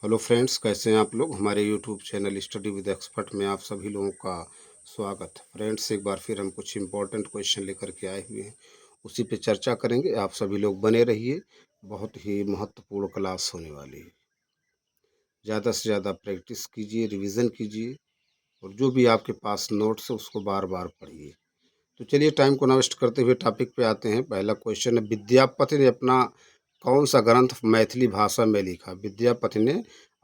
Hello friends, कैसे हैं आप लोग। हमारे YouTube channel study with expert में आप सभी लोगों का स्वागत। फ्रेंड्स, एक बार फिर हम कुछ इम्पोर्टेंट क्वेश्चन लेकर के आए हुए हैं, उसी पे चर्चा करेंगे। आप सभी लोग बने रहिए, बहुत ही महत्वपूर्ण क्लास होने वाली है। ज़्यादा से ज़्यादा प्रैक्टिस कीजिए, रिवीजन कीजिए और जो भी आपके पास नोट्स है उसको बार बार पढ़िए। तो चलिए, टाइम को ना वेस्ट करते हुए टॉपिक पे आते हैं। पहला क्वेश्चन है, विद्यापति ने अपना कौन सा ग्रंथ मैथिली भाषा में लिखा। विद्यापति ने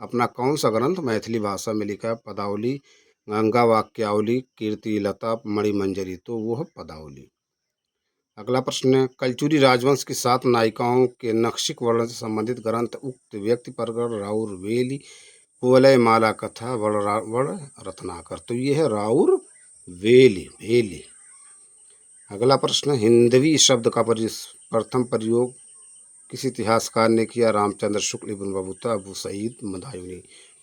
अपना कौन सा ग्रंथ मैथिली भाषा में लिखा। पदावली, गंगा वाक्यावली, कीर्तिलता, मणिमंजरी। तो वो है पदावली। अगला प्रश्न है, कलचुरी राजवंश की 7 नायिकाओं के नक्षिक वर्णन से संबंधित ग्रंथ उक्त व्यक्ति परगढ़ राउर वेली कुवलय माला कथा वड़ रत्नाकर। तो ये है राउर वेली वेली। अगला प्रश्न, हिंदवी शब्द का प्रथम प्रयोग किस इतिहासकार ने किया। Ramchandra Shukla, Ibn Battuta, Abu Saeed मदायूनी।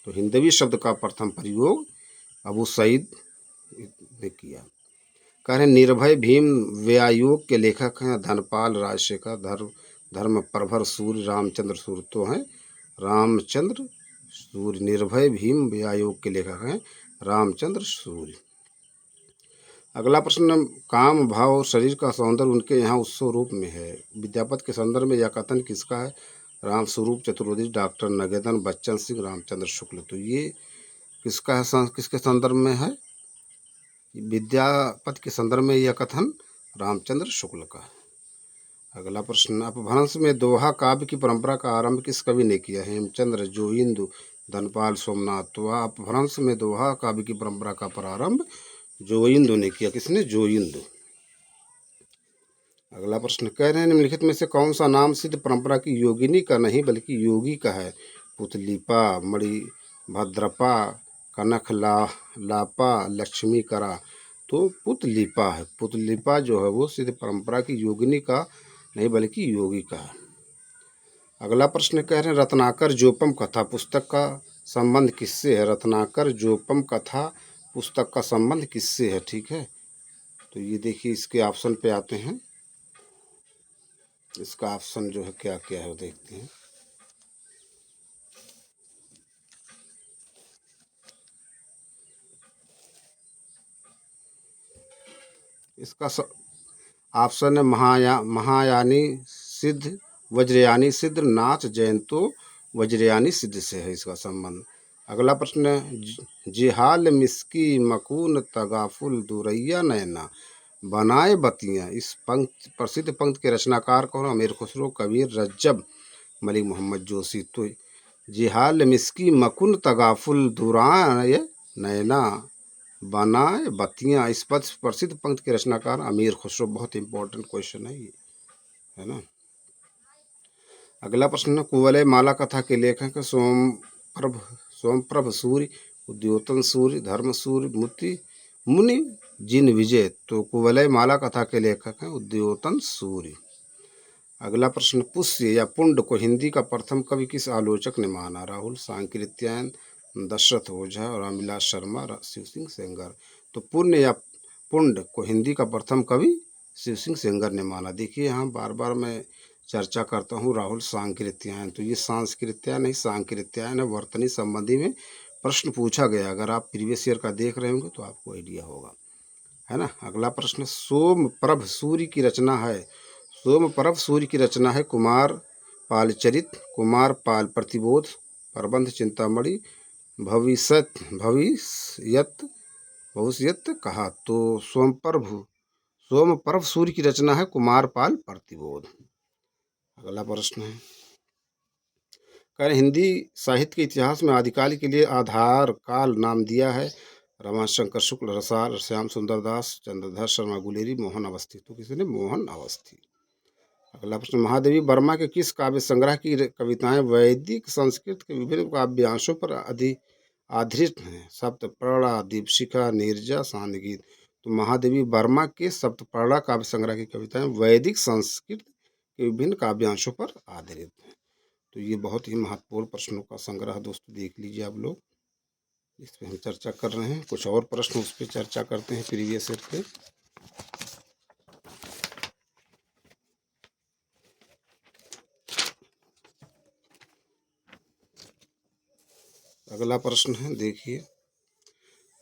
तो हिंदवी शब्द का प्रथम प्रयोग अबू सईद ने किया। कह रहे निर्भय भीम व्यायोग के लेखक हैं धनपाल राजशेखर, धर्म प्रभर सूर्य, रामचंद्र सूर्य। तो हैं रामचंद्र सूर्य। निर्भय भीम व्यायोग के लेखक हैं रामचंद्र सूर्य। अगला प्रश्न, काम भाव और शरीर का सौंदर्य उनके यहाँ उत्सव रूप में है। विद्यापति के संदर्भ में यह कथन किसका है। राम स्वरूप चतुर्वेदी, डॉक्टर नगेंद्र बच्चन सिंह, रामचंद्र शुक्ल। तो ये किसका है, किसके संदर्भ में है। विद्यापति के संदर्भ में यह कथन रामचंद्र शुक्ल का है। अगला प्रश्न, अपभ्रंश में दोहा काव्य की परंपरा का आरंभ किस कवि ने किया। हेमचंद्र, जोइंदु, धनपाल, सोमनाथ। तो अपभ्रंश में दोहा काव्य की परंपरा का प्रारंभ जोइंदु ने किया। किसने, जोइंदु। अगला प्रश्न, कह रहे हैं निम्नलिखित में से कौन सा नाम सिद्ध परंपरा की योगिनी का नहीं बल्कि योगी का है। पुतलीपा, मणिभद्रपा, कनक लापा, लक्ष्मी करा। तो पुतलीपा है। पुतलीपा जो है वो सिद्ध परंपरा की योगिनी का नहीं बल्कि योगी का है। अगला प्रश्न, कह रहे हैं रत्नाकर जोपम कथा पुस्तक का संबंध किससे है। रत्नाकर जोपम कथा पुस्तक का संबंध किससे है। ठीक है, तो ये देखिए, इसके ऑप्शन पे आते हैं। इसका ऑप्शन जो है क्या क्या है वो देखते हैं। इसका ऑप्शन है महायानी सिद्ध, वज्रयानी सिद्ध, नाथ जयंतो वज्रयानी सिद्ध से है इसका संबंध। अगला प्रश्न है, जिहाल मिस्की मकून तगाफुल दुरैया नैना बनाए बतियाँ। इस पंक्ति प्रसिद्ध पंक्ति के रचनाकार कौन। अमीर खुसरो, कबीर, रज्जब, मलिक मोहम्मद जोशी। तो जिहाल मिस्की मकुन तगाफुल दुराय नैना बनाए बतियाँ, इस पद प्रसिद्ध पंक्ति के रचनाकार अमीर खुसरो। बहुत इंपॉर्टेंट क्वेश्चन है ये, है ना। अगला प्रश्न, कुवलय माला कथा के लेखक सोमप्रभ सूर्य, उद्योतन सूर्य, धर्म सूर्य, मुनि जिन विजय। तो कुवलय माला कथा के लेखक हैं उद्योतन सूर्य। अगला प्रश्न, पुष्य या पुंड को हिंदी का प्रथम कवि किस आलोचक ने माना। राहुल सांकृत्यायन, दशरथ ओझा, रामविलास शर्मा, शिव सिंह सेंगर। तो पुण्य या पुंड को हिंदी का प्रथम कवि शिव सिंह सेंगर ने माना। देखिए, यहाँ बार बार मैं चर्चा करता हूँ राहुल सांकृत्यायन। तो ये सांस्कृत्यायन नहीं, सांकृत्यायन है। वर्तनी संबंधी में प्रश्न पूछा गया, अगर आप प्रीवियस ईयर का देख रहे होंगे तो आपको आइडिया होगा, है ना। अगला प्रश्न, सोमप्रभ सूर्य की रचना है। सोमप्रभ सूर्य की रचना है कुमार पालचरित, कुमार पाल प्रतिबोध, प्रबंध चिंतामणि, भविष्यत भविष्यत कहा। तो सोमप्रभ सूर्य की रचना है कुमार पाल प्रतिबोध। अगला प्रश्न है, कह हिंदी साहित्य के इतिहास में आदिकाल के लिए आधार काल नाम दिया है। रमाशंकर शुक्ल, रसाल, श्याम सुंदर दास, चंद्रधर शर्मा गुलेरी, मोहन अवस्थी। तो किसी ने, मोहन अवस्थी। अगला प्रश्न, महादेवी वर्मा के किस काव्य संग्रह की कविताएं वैदिक संस्कृत के विभिन्न काव्यांशों पर आधारित हैं। सप्तपर्णा, दीपशिखा, नीरजा, सांदगीत। तो महादेवी वर्मा के सप्तपर्णा काव्य संग्रह की कविताएं वैदिक संस्कृत के विभिन्न काव्यांशों पर आधारित हैं। तो ये बहुत ही महत्वपूर्ण प्रश्नों का संग्रह दोस्तों, देख लीजिए आप लोग। इस पर हम चर्चा कर रहे हैं, कुछ और प्रश्न उस पर चर्चा करते हैं प्रीवियस ईयर पे। अगला प्रश्न है, देखिए,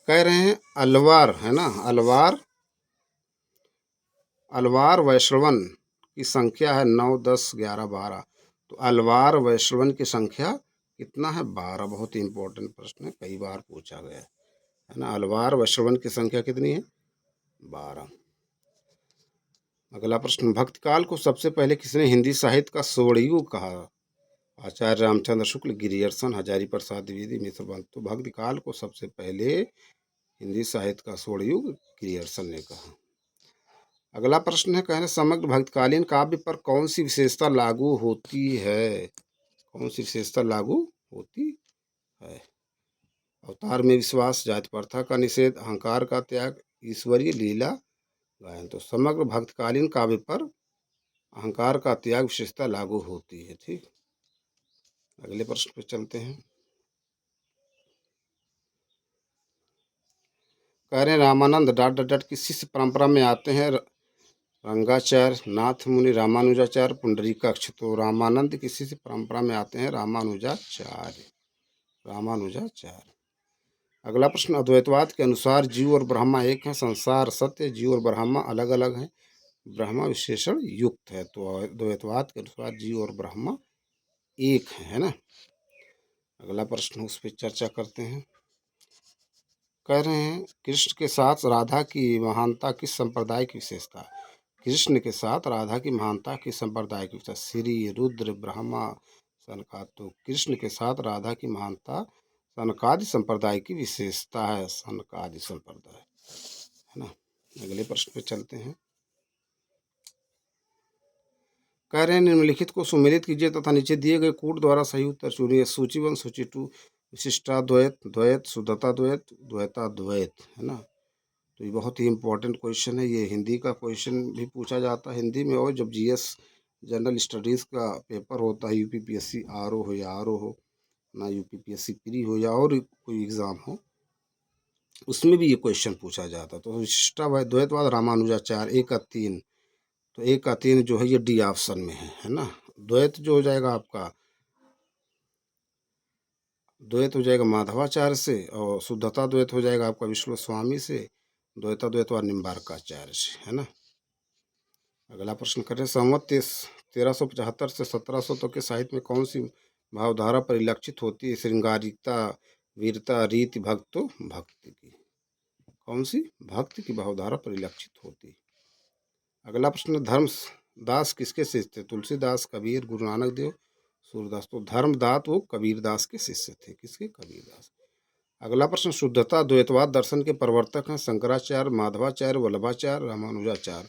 कह रहे हैं अलवार है ना, अलवार अलवार वैष्णवन की संख्या है 9, 10, 11, 12। तो अलवार वैष्णवन की संख्या कितना है? 12। बहुत ही इंपॉर्टेंट प्रश्न है, कई बार पूछा गया है ना। अलवार वैष्णवन की संख्या कितनी है? 12। अगला प्रश्न, भक्त काल को सबसे पहले किसने हिंदी साहित्य का स्वर्णयुग कहा? आचार्य रामचंद्र शुक्ल, गिरियर्सन, हजारी प्रसाद द्विवेदी, मिश्रवंत। तो भक्त काल को सबसे पहले हिंदी साहित्य का स्वर्णयुग गिरियर्सन ने कहा। अगला प्रश्न है, कह रहे समग्र भक्तकालीन काव्य पर कौन सी विशेषता लागू होती है? कौन सी विशेषता लागू होती है? अवतार में विश्वास, जाति प्रथा का निषेध, अहंकार का त्याग, ईश्वरीय लीला गायन। तो समग्र भक्तकालीन काव्य पर अहंकार का त्याग विशेषता लागू होती है। ठीक, अगले प्रश्न पे चलते हैं। कह रहे हैं रामानंद डॉट डॉट डॉट की शिष्य परंपरा में आते हैं रंगाचार्य, नाथ मुनि, रामानुजाचार्य, पुंडरीकाक्ष। तो रामानंद की शिष्य परंपरा में आते हैं रामानुजाचार्य, रामानुजाचार्य। अगला प्रश्न, अद्वैतवाद के अनुसार जीव और ब्रह्मा एक है, संसार सत्य, जीव और ब्रह्मा अलग अलग हैं, ब्रह्मा विशेषण युक्त है। तो अद्वैतवाद के अनुसार जीव और ब्रह्मा एक है ना। अगला प्रश्न उस पर चर्चा करते हैं। कह रहे हैं कृष्ण के साथ राधा की महानता किस संप्रदाय की विशेषता? कृष्ण के साथ राधा की महानता किस संप्रदाय की विशेषता? श्री, रुद्र, ब्रह्मा, सनकादि। तो कृष्ण के साथ राधा की महानता सनकादि संप्रदाय की विशेषता है, सनकादि संप्रदाय है ना। अगले प्रश्न पे चलते हैं। कह रहे हैं निम्नलिखित को सुमेलित कीजिए तथा नीचे दिए गए कूट द्वारा सही उत्तर चुनिए। सूची 1, सूची 2, विशिष्टाद्वैत, द्वैत, शुद्धताद्वैत, द्वैताद्वैत है ना। तो ये बहुत ही इंपॉर्टेंट क्वेश्चन है, ये हिंदी का क्वेश्चन भी पूछा जाता है हिंदी में, और जब जीएस जनरल स्टडीज़ का पेपर होता है, यूपीपीएससी आरओ हो या आरओ हो ना, यूपीपीएससी प्री हो या और कोई एग्ज़ाम हो, उसमें भी ये क्वेश्चन पूछा जाता है। तो विशिष्टाद्वैतवाद रामानुजाचार्य 1 का 3। तो 1 का 3 जो है ये डी ऑप्शन में है ना। द्वैत जो हो जाएगा आपका, द्वैत हो जाएगा माधवाचार्य से, और शुद्धता द्वैत हो जाएगा आपका विष्णु स्वामी से, द्वैताद्वैत व निम्बार्काचार्य से है ना। अगला प्रश्न करें, संवत 1375 से 1700 तक के साहित्य में कौन सी भावधारा परिलक्षित होती है? श्रृंगारिकता, वीरता, रीति, भक्तो भक्ति की। कौन सी भक्ति की भावधारा परिलक्षित होती है? अगला प्रश्न, धर्मदास किसके शिष्य थे? तुलसीदास, कबीर, गुरु नानक देव, सूरदास। तो धर्मदास वो कबीरदास के शिष्य थे। किसके? कबीरदास। अगला प्रश्न, शुद्धता द्वैतवाद दर्शन के प्रवर्तक हैं शंकराचार्य, माधवाचार्य, वल्लभाचार्य, रामानुजाचार्य।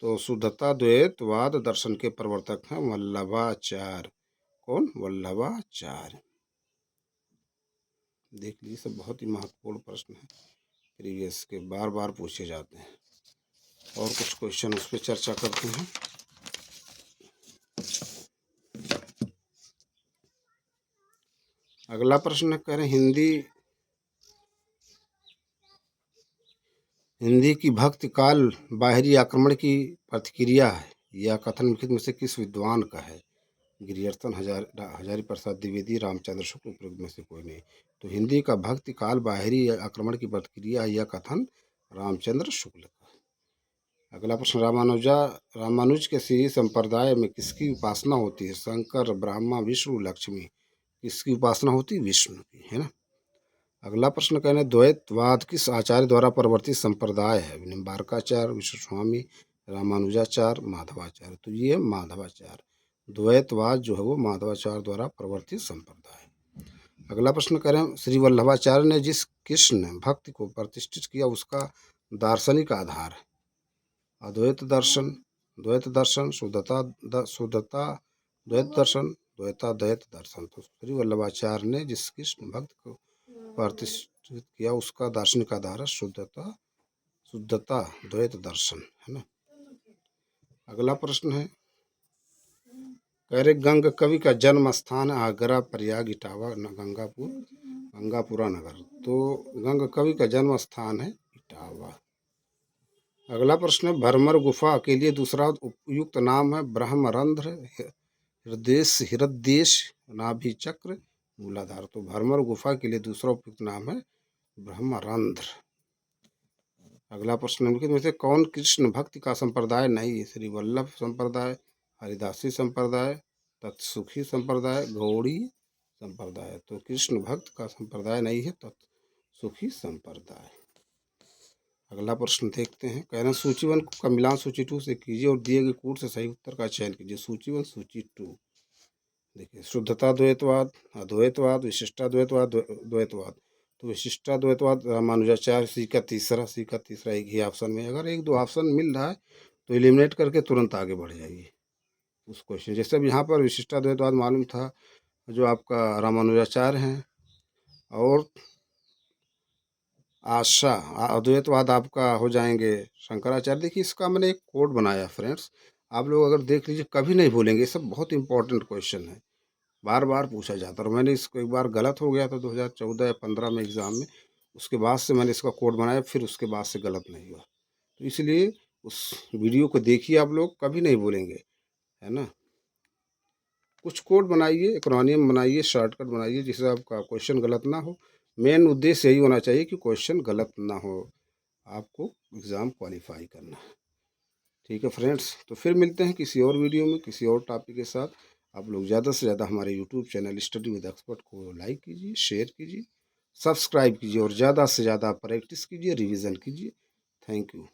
तो शुद्धता द्वैतवाद दर्शन के प्रवर्तक हैं वल्लभाचार्य। कौन? वल्लभाचार्य। देख लीजिए, सब बहुत ही महत्वपूर्ण प्रश्न है, प्रीवियस के बार बार पूछे जाते हैं। और कुछ क्वेश्चन उस पर चर्चा करते हैं। अगला प्रश्न करें, हिंदी की भक्ति काल बाहरी आक्रमण की प्रतिक्रिया है, यह कथन निम्नलिखित में से किस विद्वान का है? गिरियर्सन, हजारी प्रसाद द्विवेदी, रामचंद्र शुक्ल, उपरोक्त में से कोई नहीं। तो हिंदी का भक्ति काल बाहरी आक्रमण की प्रतिक्रिया, यह कथन रामचंद्र शुक्ल का। अगला प्रश्न, रामानुज के श्री संप्रदाय में किसकी उपासना होती है? शंकर, ब्रह्मा, विष्णु, लक्ष्मी। किसकी उपासना होती है? विष्णु की है ना। अगला प्रश्न कहना, द्वैतवाद किस आचार्य द्वारा प्रवर्तित संप्रदाय है? निम्बार्काचार्य, विश्वस्वामी, रामानुजाचार्य, माधवाचार्य। तो ये माधवाचार्य। द्वैतवाद जो है वो माधवाचार्य द्वारा प्रवर्तित संप्रदाय। अगला प्रश्न करें, श्री वल्लभाचार्य ने जिस कृष्ण भक्ति को प्रतिष्ठित किया उसका दार्शनिक आधार है? अद्वैत दर्शन, द्वैत दर्शन, शुद्धता द्वैत दर्शन, द्वैताद्वैत दर्शन। तो श्री वल्लभाचार्य ने जिस कृष्ण भक्त को प्रतिष्ठित किया उसका दार्शनिक आधार है शुद्धता द्वैत दर्शन है ना। अगला प्रश्न है, कह रहे गंग कवि का जन्म स्थान आगरा, प्रयाग, इटावा, गंगापुरा नगर। तो गंग कवि का जन्म स्थान है इटावा। अगला प्रश्न है, भ्रमर गुफा के लिए दूसरा उपयुक्त नाम है ब्रह्मरंध्र, हृदय, नाभि चक्र, मूलाधार। तो भ्रमर गुफा के लिए दूसरा उपयुक्त नाम है ब्रह्मरंध्र। अगला प्रश्न निम्नलिखित में से कौन कृष्ण भक्ति का संप्रदाय नहीं है? श्री वल्लभ संप्रदाय, हरिदासी संप्रदाय, तत्सुखी संप्रदाय, गौड़ी संप्रदाय। तो कृष्ण भक्त का संप्रदाय नहीं है तत्सुखी संप्रदाय। अगला प्रश्न देखते हैं। कह रहे हैं सूची 1 का मिलान सूची 2 से कीजिए और दिए गए कूट से सही उत्तर का चयन कीजिए। सूची 1 सूची 2। देखिए, शुद्धता द्वैतवाद, अद्वैतवाद, विशिष्टाद्वैतवाद, द्वैतवाद। तो विशिष्टाद्वैतवाद रामानुजाचार्य सी का तीसरा एक ही ऑप्शन में। अगर एक दो ऑप्शन मिल रहा है तो एलिमिनेट करके तुरंत आगे बढ़ जाइए उस क्वेश्चन। जैसे अब यहाँ पर विशिष्टाद्वैतवाद मालूम था जो आपका रामानुजाचार्य हैं, और आशा अद्वैतवाद आपका हो जाएंगे शंकराचार्य। देखिए, इसका मैंने एक कोड बनाया फ्रेंड्स, आप लोग अगर देख लीजिए कभी नहीं भूलेंगे। ये सब बहुत इंपॉर्टेंट क्वेश्चन है, बार बार पूछा जाता है। और मैंने इसको एक बार गलत हो गया था 2014 या 15 में एग्ज़ाम में, उसके बाद से मैंने इसका कोड बनाया, फिर उसके बाद से गलत नहीं हुआ। तो इसलिए उस वीडियो को देखिए, आप लोग कभी नहीं भूलेंगे, है ना। कुछ कोड बनाइए, एक्रोनियम बनाइए, शॉर्टकट बनाइए, जिससे आपका क्वेश्चन गलत ना हो। मेन उद्देश्य यही होना चाहिए कि क्वेश्चन गलत ना हो, आपको एग्ज़ाम क्वालिफाई करना है। ठीक है फ्रेंड्स, तो फिर मिलते हैं किसी और वीडियो में किसी और टॉपिक के साथ। आप लोग ज़्यादा से ज़्यादा हमारे YouTube channel study with expert को लाइक कीजिए, शेयर कीजिए, सब्सक्राइब कीजिए और ज़्यादा से ज़्यादा प्रैक्टिस कीजिए, रिवीजन कीजिए। Thank you.